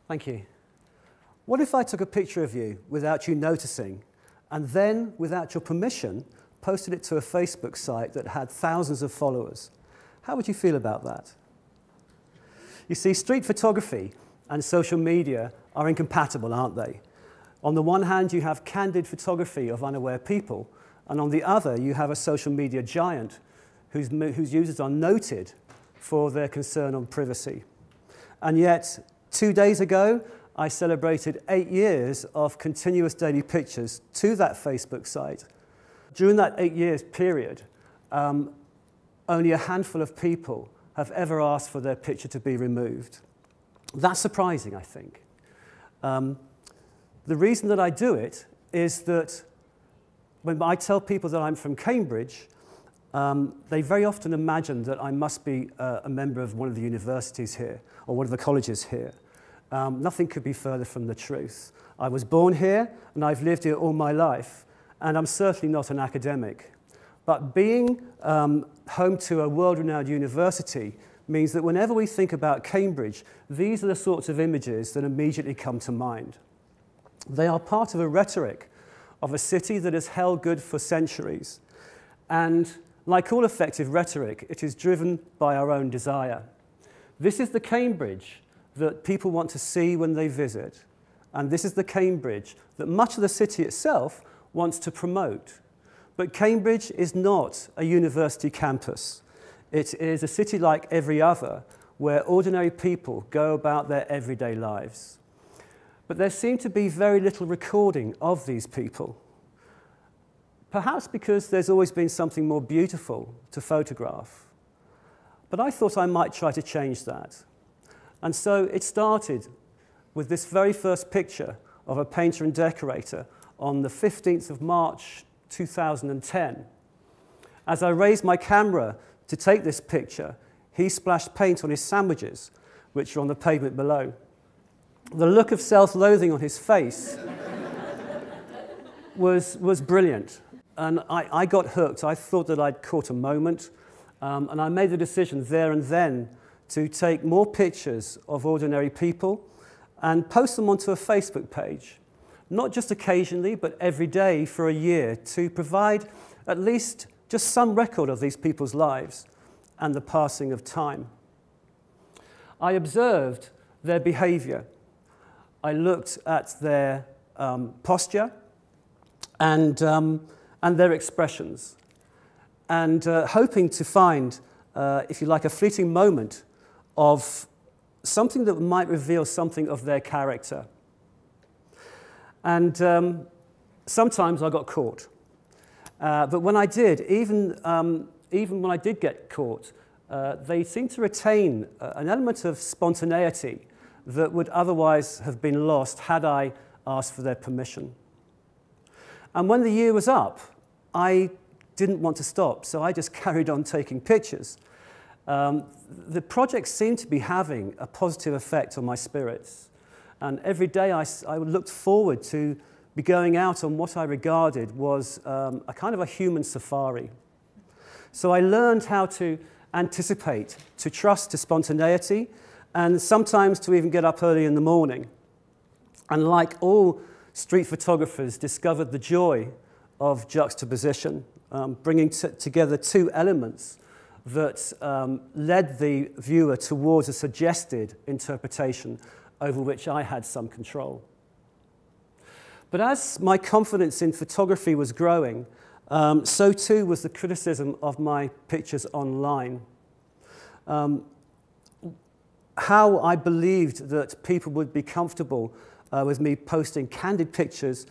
Thank you. What if I took a picture of you without you noticing, and then, without your permission, posted it to a Facebook site that had thousands of followers? How would you feel about that? You see, street photography and social media are incompatible, aren't they? On the one hand, you have candid photography of unaware people, and on the other, you have a social media giant whose users are noted for their concern on privacy. And yet, 2 days ago, I celebrated 8 years of continuous daily pictures to that Facebook site. During that 8 years period, only a handful of people have ever asked for their picture to be removed. That's surprising, I think. The reason that I do it is that when I tell people that I'm from Cambridge, they very often imagine that I must be a member of one of the universities here, or one of the colleges here. Nothing could be further from the truth. I was born here, and I've lived here all my life, and I'm certainly not an academic. But being home to a world-renowned university means that whenever we think about Cambridge, these are the sorts of images that immediately come to mind. They are part of a rhetoric of a city that has held good for centuries. And like all effective rhetoric, it is driven by our own desire. This is the Cambridge that people want to see when they visit. And this is the Cambridge that much of the city itself wants to promote. But Cambridge is not a university campus. It is a city like every other, where ordinary people go about their everyday lives. But there seemed to be very little recording of these people. Perhaps because there's always been something more beautiful to photograph. But I thought I might try to change that. And so it started with this very first picture of a painter and decorator on the 15th of March 2010. As I raised my camera to take this picture, he splashed paint on his sandwiches, which are on the pavement below. The look of self-loathing on his face was brilliant. And I got hooked. I thought that I'd caught a moment. And I made the decision there and then to take more pictures of ordinary people and post them onto a Facebook page. Not just occasionally, but every day for a year, to provide at least just some record of these people's lives and the passing of time. I observed their behavior. I looked at their posture and their expressions, and hoping to find, if you like, a fleeting moment of something that might reveal something of their character. And sometimes I got caught. But when I did, even when I did get caught, they seemed to retain an element of spontaneity that would otherwise have been lost had I asked for their permission. And when the year was up, I didn't want to stop, so I just carried on taking pictures. The project seemed to be having a positive effect on my spirits. And every day I looked forward to be going out on what I regarded was a kind of a human safari. So I learned how to anticipate, to trust to spontaneity, and sometimes to even get up early in the morning. And like all street photographers, discovered the joy of juxtaposition, bringing together two elements that led the viewer towards a suggested interpretation over which I had some control. But as my confidence in photography was growing, so too was the criticism of my pictures online. How I believed that people would be comfortable with me posting candid pictures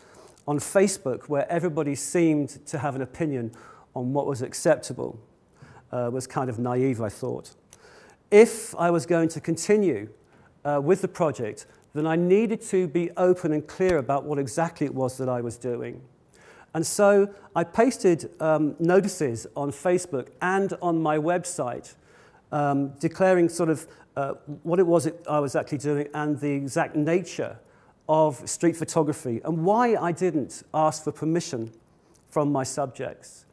on Facebook, where everybody seemed to have an opinion on what was acceptable, was kind of naive, I thought. If I was going to continue with the project, then I needed to be open and clear about what exactly it was that I was doing. And so I pasted notices on Facebook and on my website, declaring sort of what it was I was actually doing and the exact nature of street photography and why I didn't ask for permission from my subjects.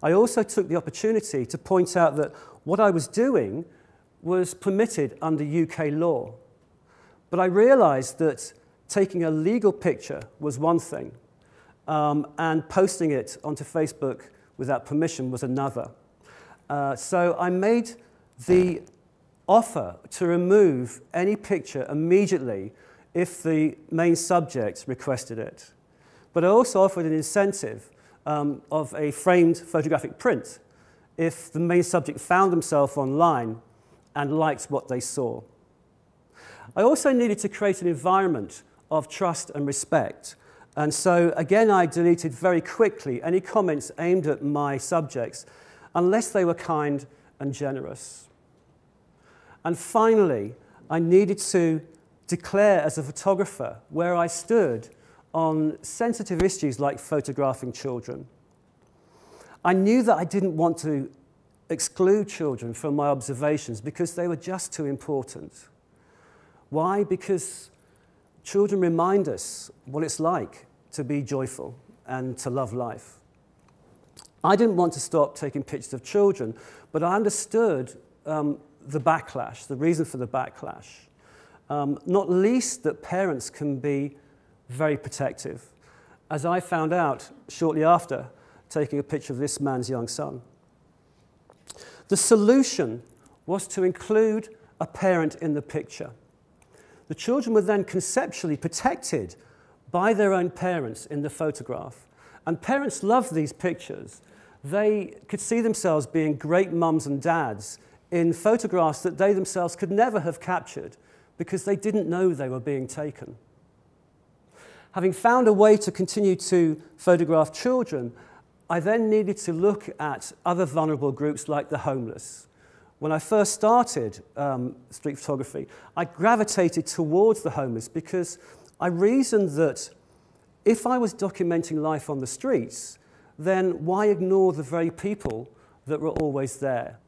I also took the opportunity to point out that what I was doing was permitted under UK law. But I realized that taking a legal picture was one thing, and posting it onto Facebook without permission was another. So I made the offer to remove any picture immediately if the main subject requested it. But I also offered an incentive of a framed photographic print if the main subject found themselves online and liked what they saw. I also needed to create an environment of trust and respect. And so, again, I deleted very quickly any comments aimed at my subjects, unless they were kind and generous. And finally, I needed to declare as a photographer where I stood on sensitive issues like photographing children. I knew that I didn't want to exclude children from my observations because they were just too important. Why? Because children remind us what it's like to be joyful and to love life. I didn't want to stop taking pictures of children, but I understood the backlash, the reason for the backlash. Not least that parents can be very protective, as I found out shortly after taking a picture of this man's young son. The solution was to include a parent in the picture. The children were then conceptually protected by their own parents in the photograph. And parents loved these pictures. They could see themselves being great mums and dads in photographs that they themselves could never have captured because they didn't know they were being taken. Having found a way to continue to photograph children, I then needed to look at other vulnerable groups like the homeless. When I first started street photography, I gravitated towards the homeless because I reasoned that if I was documenting life on the streets, then why ignore the very people that were always there?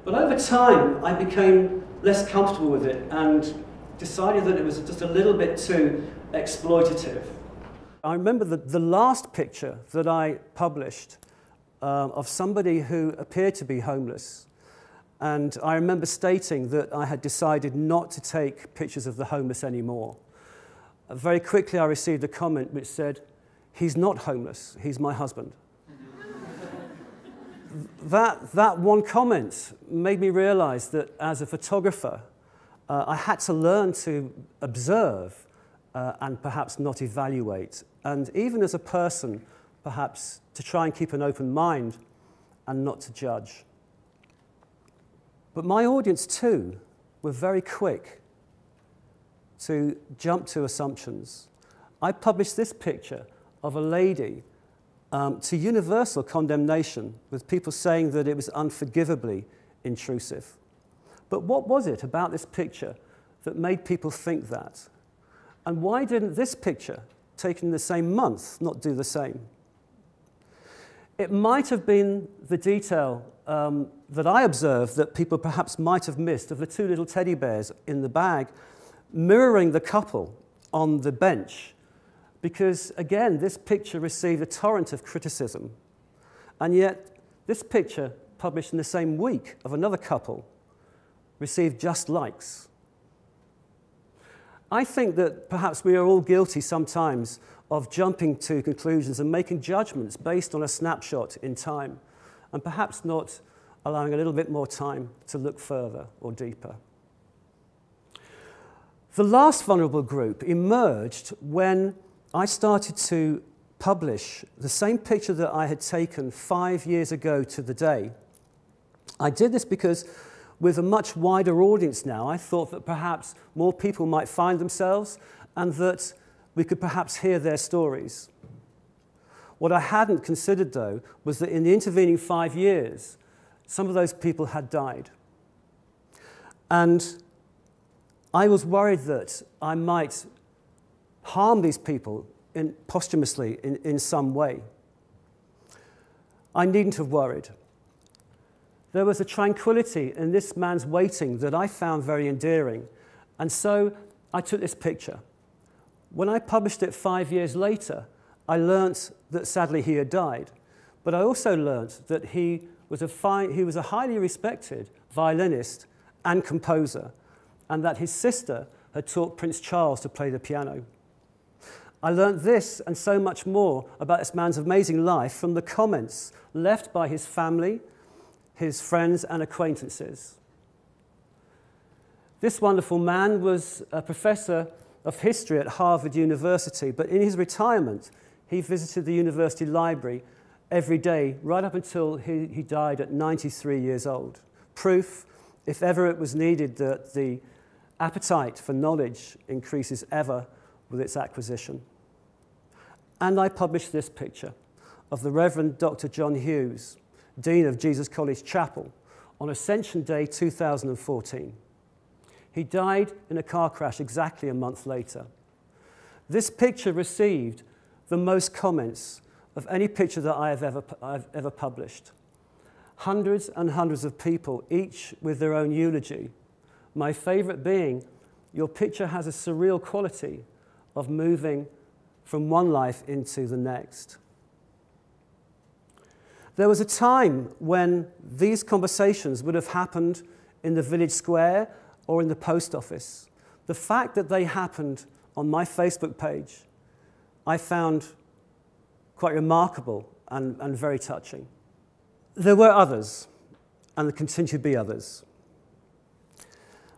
But over time, I became less comfortable with it and decided that it was just a little bit too exploitative. I remember the last picture that I published of somebody who appeared to be homeless. And I remember stating that I had decided not to take pictures of the homeless anymore. Very quickly, I received a comment which said, "He's not homeless, he's my husband." That one comment made me realize that as a photographer, I had to learn to observe and perhaps not evaluate. And even as a person, perhaps to try and keep an open mind and not to judge. But my audience, too, were very quick to jump to assumptions. I published this picture of a lady to universal condemnation, with people saying that it was unforgivably intrusive. But what was it about this picture that made people think that? And why didn't this picture, taken in the same month, not do the same? It might have been the detail that I observed that people perhaps might have missed of the two little teddy bears in the bag mirroring the couple on the bench. Because, again, this picture received a torrent of criticism. And yet, this picture, published in the same week of another couple, received just likes. I think that perhaps we are all guilty sometimes of jumping to conclusions and making judgments based on a snapshot in time, and perhaps not allowing a little bit more time to look further or deeper. The last vulnerable group emerged when I started to publish the same picture that I had taken 5 years ago to the day. I did this because with a much wider audience now, I thought that perhaps more people might find themselves and that we could perhaps hear their stories. What I hadn't considered, though, was that in the intervening 5 years, some of those people had died. And I was worried that I might harm these people posthumously in some way. I needn't have worried. There was a tranquility in this man's waiting that I found very endearing. And so I took this picture. When I published it 5 years later, I learnt that sadly he had died. But I also learnt that he was a highly respected violinist and composer, and that his sister had taught Prince Charles to play the piano. I learned this and so much more about this man's amazing life from the comments left by his family, his friends and acquaintances. This wonderful man was a professor of history at Harvard University, but in his retirement, he visited the university library every day, right up until he died at 93 years old. Proof, if ever it was needed, that the appetite for knowledge increases ever with its acquisition. And I published this picture of the Reverend Dr. John Hughes, Dean of Jesus College Chapel, on Ascension Day 2014. He died in a car crash exactly a month later. This picture received the most comments of any picture that I've ever published. Hundreds and hundreds of people, each with their own eulogy. My favorite being, your picture has a surreal quality of moving from one life into the next. There was a time when these conversations would have happened in the village square or in the post office. The fact that they happened on my Facebook page, I found quite remarkable and very touching. There were others, and there continue to be others.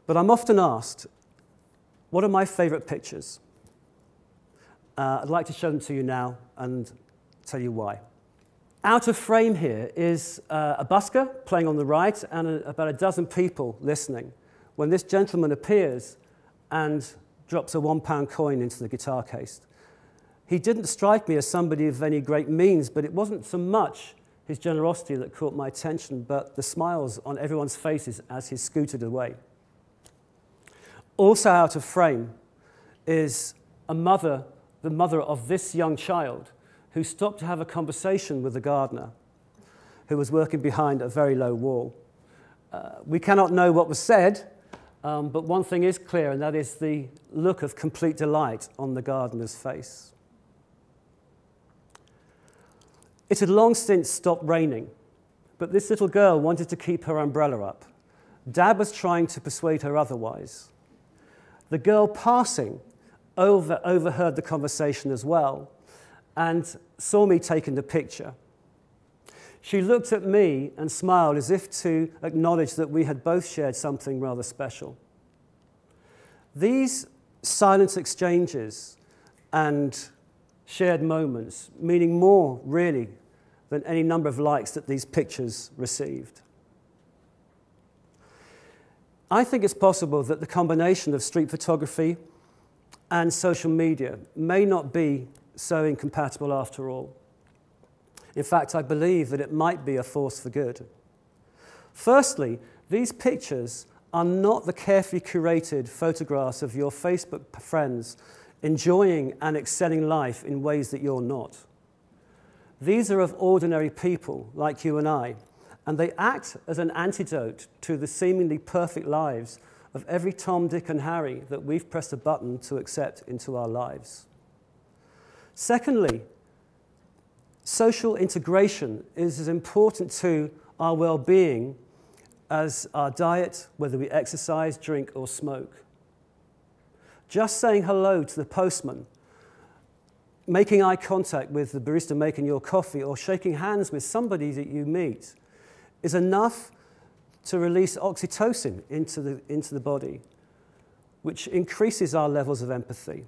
But I'm often asked, what are my favorite pictures? I'd like to show them to you now and tell you why. Out of frame here is a busker playing on the right and about a dozen people listening when this gentleman appears and drops a £1 coin into the guitar case. He didn't strike me as somebody of any great means, but it wasn't so much his generosity that caught my attention, but the smiles on everyone's faces as he scooted away. Also out of frame is the mother of this young child, who stopped to have a conversation with the gardener, who was working behind a very low wall. We cannot know what was said, but one thing is clear, and that is the look of complete delight on the gardener's face. It had long since stopped raining, but this little girl wanted to keep her umbrella up. Dad was trying to persuade her otherwise. The girl passing overheard the conversation as well and saw me taking the picture. She looked at me and smiled as if to acknowledge that we had both shared something rather special. These silent exchanges and shared moments, meaning more, really, than any number of likes that these pictures received. I think it's possible that the combination of street photography and social media may not be so incompatible after all. In fact, I believe that it might be a force for good. Firstly, these pictures are not the carefully curated photographs of your Facebook friends enjoying and excelling life in ways that you're not. These are of ordinary people like you and I, and they act as an antidote to the seemingly perfect lives of every Tom, Dick, and Harry that we've pressed a button to accept into our lives. Secondly, social integration is as important to our well-being as our diet, whether we exercise, drink, or smoke. Just saying hello to the postman, making eye contact with the barista making your coffee, or shaking hands with somebody that you meet is enough to release oxytocin into the body, which increases our levels of empathy.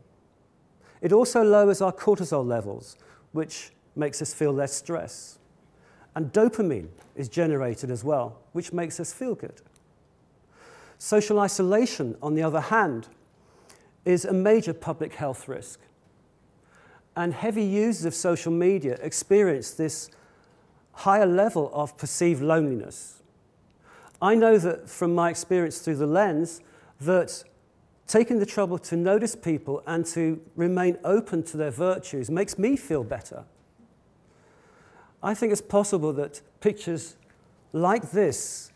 It also lowers our cortisol levels, which makes us feel less stress. And dopamine is generated as well, which makes us feel good. Social isolation, on the other hand, is a major public health risk. And heavy users of social media experience this higher level of perceived loneliness. I know that from my experience through the lens that taking the trouble to notice people and to remain open to their virtues makes me feel better. I think it's possible that pictures like this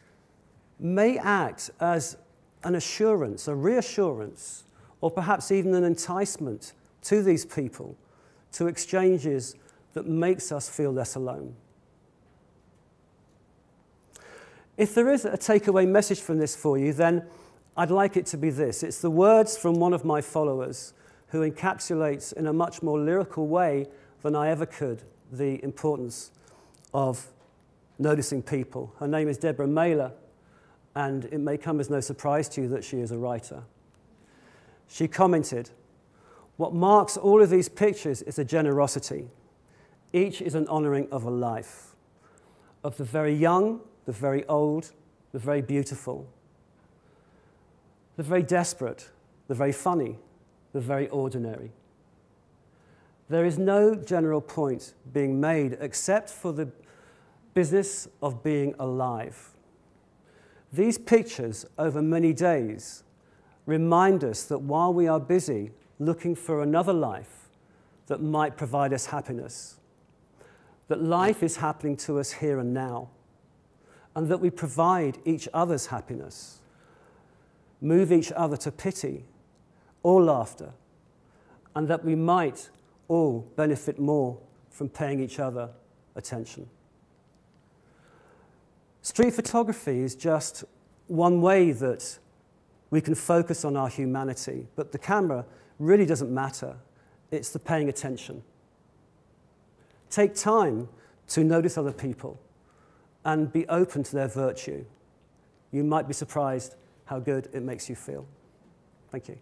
may act as an assurance, a reassurance, or perhaps even an enticement to these people to exchanges that makes us feel less alone. If there is a takeaway message from this for you, then I'd like it to be this. It's the words from one of my followers who encapsulates in a much more lyrical way than I ever could the importance of noticing people. Her name is Deborah Mailer, and it may come as no surprise to you that she is a writer. She commented, "What marks all of these pictures is a generosity. Each is an honoring of a life, of the very young, the very old, the very beautiful, the very desperate, the very funny, the very ordinary. There is no general point being made except for the business of being alive. These pictures over many days remind us that while we are busy looking for another life that might provide us happiness, that life is happening to us here and now, and that we provide each other's happiness, move each other to pity or laughter, and that we might all benefit more from paying each other attention." Street photography is just one way that we can focus on our humanity, but the camera really doesn't matter. It's the paying attention. Take time to notice other people and be open to their virtue. You might be surprised how good it makes you feel. Thank you.